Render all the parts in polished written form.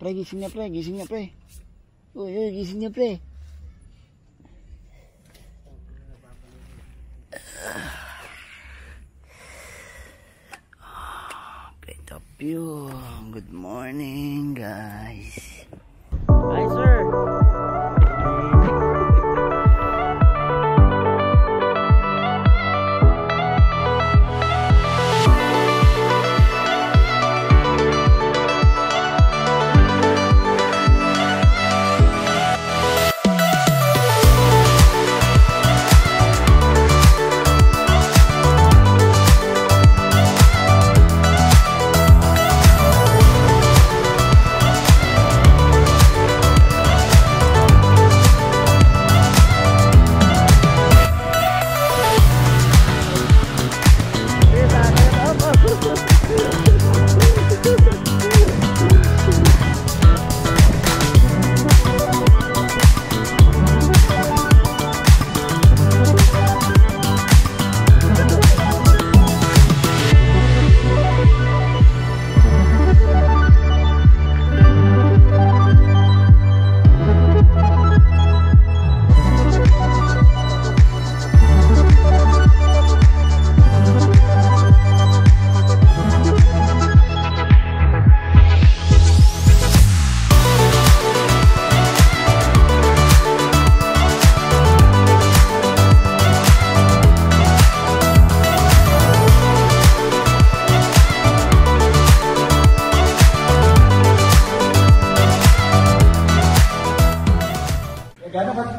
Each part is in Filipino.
Pre, gising na pre, gising na pre. Uy, gising na pre. Great of you. Good morning, guys. Hi, sir.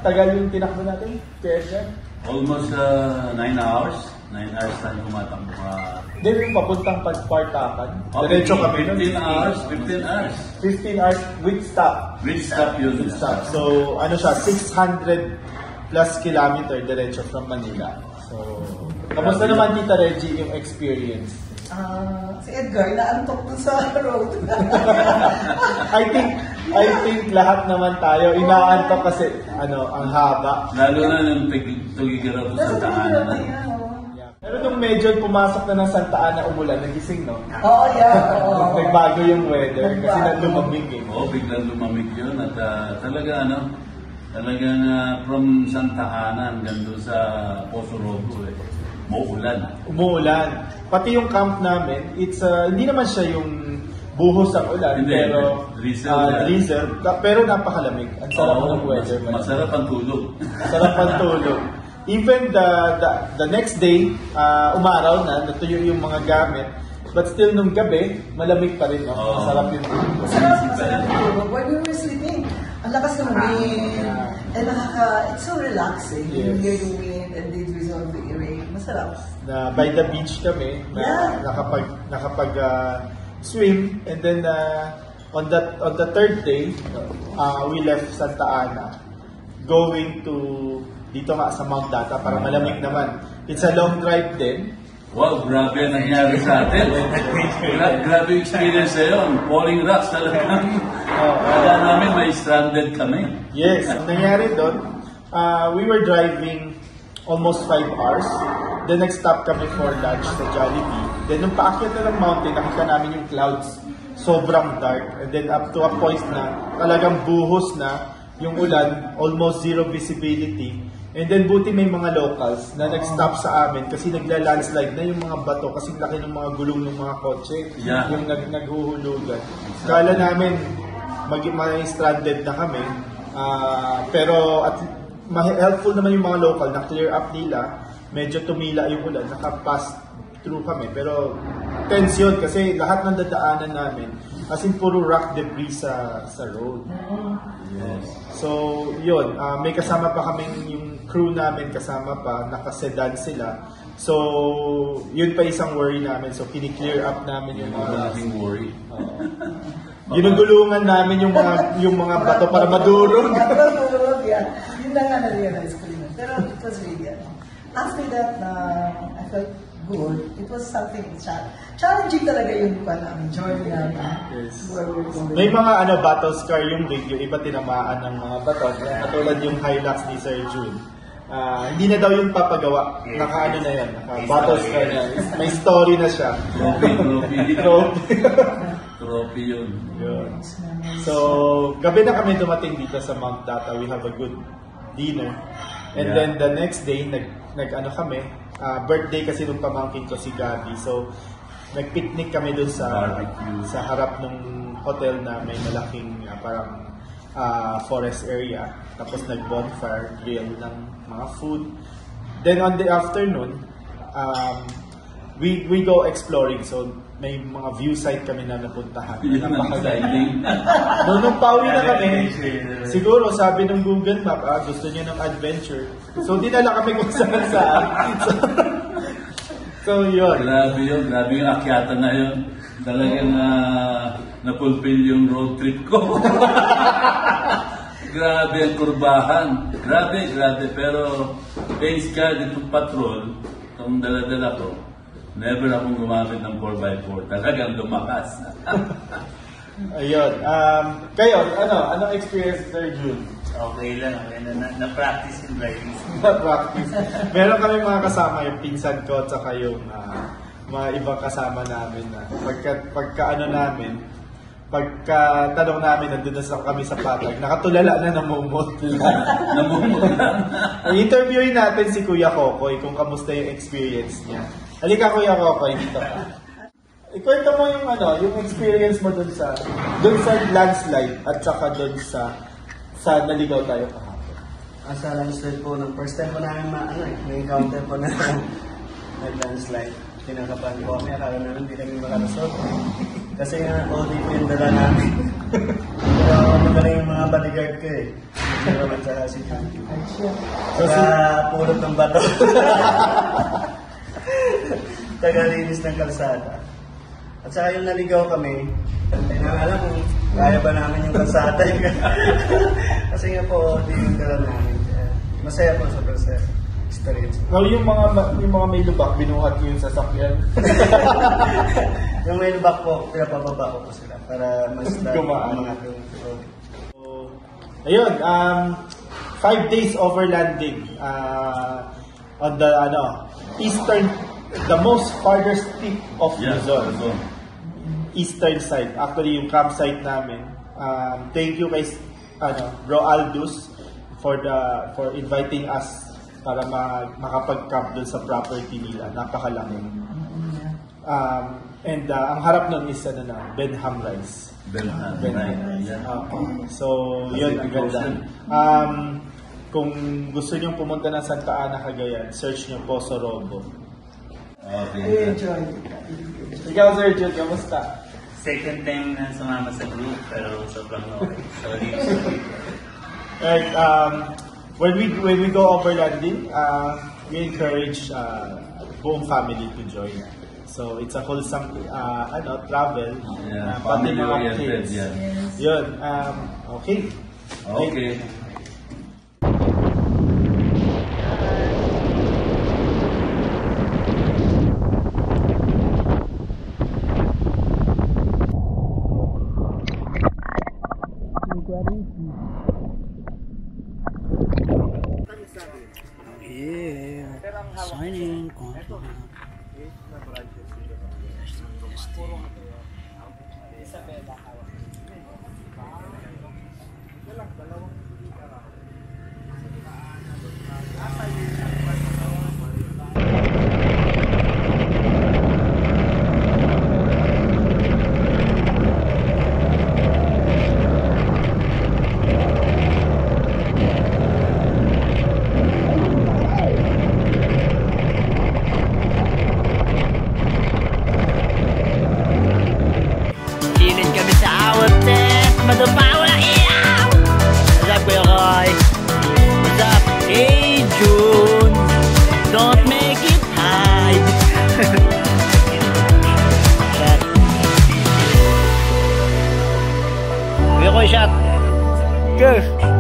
Tagal yung tinakbo natin, Kaya Almost 9 hours. 9 hours tayo kumatakbo. Hindi yung papuntang Pagpartakan. Diretso kami. 15 hours. 15 hours. 15 hours with stop. With stop yun. With stop. So, ano siya, 600 plus kilometer diretso from Manila. So, kamusta naman Tita Reggie yung experience? Si Edgar, naantok dun sa road. I think lahat naman tayo inaantok kasi ang haba. Lalo na nung tugigiraw to sa tahanan. Pero nung medyo pumasok na ng Santa Ana umulan, nagising, no? Oo, yeah. Nagbago yung weather kasi lumamig eh. Oo, biglang lumamig yun at talagang from Santa Ana hanggang doon sa Poso Rogo umuulan. Pati yung camp namin, it's hindi naman siya yung buhos ang ulan, pero drizzle, pero napakalamig. Ang sarap ng weather. Masarap ang tulog. Masarap ang tulog. Even the next day, umaraw na, natuyo yung mga gamit, but still nung gabi, malamig pa rin. No? Masarap yung tulog. Masarap yung tulog. When we were sleeping, ang lakas ng wind, and it's so relaxing. Yes. You hear the wind and the drizzle of the rain. Masarap. Na by the beach kami, nakapag swim, and then on the third day, we left Santa Ana, going to dito nga sa Mount Data para malamig naman. It's a long drive din. Wow, grabe ang nangyari sa atin. Grabe experience na yun. Falling rocks talagang. Kaya namin may stranded kami. Yes, ang nangyari doon, we were driving almost 5 hours. Then nag-stop kami for lunch sa Jollibee. Then nung paakyat na ng mountain, nakita namin yung clouds. Sobrang dark. And then up to a point na talagang buhos na yung ulan, almost zero visibility. And then buti may mga locals na nag-stop sa amin kasi nagla-landslide na yung mga bato kasi laki ng mga gulong ng mga kotse, yung naghuhulugan. Kala namin may stranded na kami, pero at helpful naman yung mga local na clear up nila, medyo tumila yung ulan, nakapass through kami. Pero tense yun kasi lahat ng dadaanan namin, as in puro rock debris sa road. Yes. So, yun. May kasama pa kaming yung crew namin, kasama pa, nakasedan sila. So, yun pa isang worry namin. So, kini-clear up namin yung mga... Malaking worry. Ginugulungan namin yung mga bato para madurog. Madurog, yeah. Yun lang nga na-realize ko rin. Pero it was really, after that, I felt good. It was something challenging talaga yung journey namin. Yes. May mga battle scar yung rig, yung iba tinamaan ng mga bato. Katulad yung Hilux ni Sir June. Hindi na daw yung papagawa. Naka na yan. Battle scar na. May story na siya. Trophy. trophy yun. Yun. So, gabi na kami dumating dito sa Mount Data. We have a good dinner. And Yeah. then the next day, nag-ano kami, birthday kasi nung pamangkin ko si Gabi. So, nag-picnic kami dun Barbecue. sa harap ng hotel na may malaking parang forest area. Tapos nag-bonfire, grill ng mga food. Then on the afternoon, we go exploring. So, may mga view site kami na napuntahan. Yun ang exciting. Nung pauwi na kami, siguro sabi ng Google Map, gusto niya ng adventure. So, dinala kami kung saan. So, yun. Grabe yun. Grabe yung akyatan na yun. Talagang na-fulfill yung road trip ko. Grabe ang kurbahan. Grabe. Pero thanks God, itong patrol, itong dala-dala ko, never akong gumamit ng 4x4. Talagang lumakas. Ayun. Kayo, anong experience, Sir June? Okay lang. Na-practice yung driving. Na-practice. Meron kami mga kasama, yung pinsan ko at saka yung mga ibang kasama namin na pagka tanong namin, nandun na kami sa patag, nakatulala na namumot lang. Interviewin natin si Kuya Kokoy kung kamusta yung experience niya. Halika Kuya Kokoy, dito ka. Ikwento mo yung experience mo dun sa landslide at saka dun sa naligaw tayo kahapon. Sa landslide po, nung first time po namin may encounter po na nag-landslide. Kinakabahan po kami, akala namin hindi kami makalusot. Kasi nga, OD po yung dala namin. Pero magaling yung mga bodyguard ko eh. Hindi naman sa si Junkie. Pulot ng bato. Tagalinis ng kalsada. At saka yung naligaw kami, alam kung kaya ba namin yung kalsada. Kasi nga po, OD yung dala namin. Masaya po sa process. Experience. So, yung mga may lubak, binuhat ko yung sasakyan. Yung may lubak po, pinapababa ko po sila para mas Gumaan. mga road. So, ayun, 5 days overlanding on the the most farthest tip of Luzon. Eastern side. Actually, yung campsite namin. Thank you kay Bro Aldous for inviting us para makapag-camp dun sa property nila. Napakalaki. And ang harap nun is Benham Rise. Benham. So, yun ang ganda. Kung gusto nyo pumunta ng Santa Ana, Cagayan, search nyo Poso Robo. Okay. Enjoy. Ikaw, Sir Jude, kamusta? Second time na sumama sa group, pero sobrang okay. Sorry. Right, when we go overlanding, we encourage buong family to join. So it's a wholesome travel. Yeah, Pati mga family-oriented, kids. yeah. Yun. Okay. Okay. Yeah. Signing. Kilid kami sa awat madabaw na iyaw. What's up, Kuya Roy? What's up? Hey, June. Don't make it hide. Shot. Kuya Roy, shot. Go.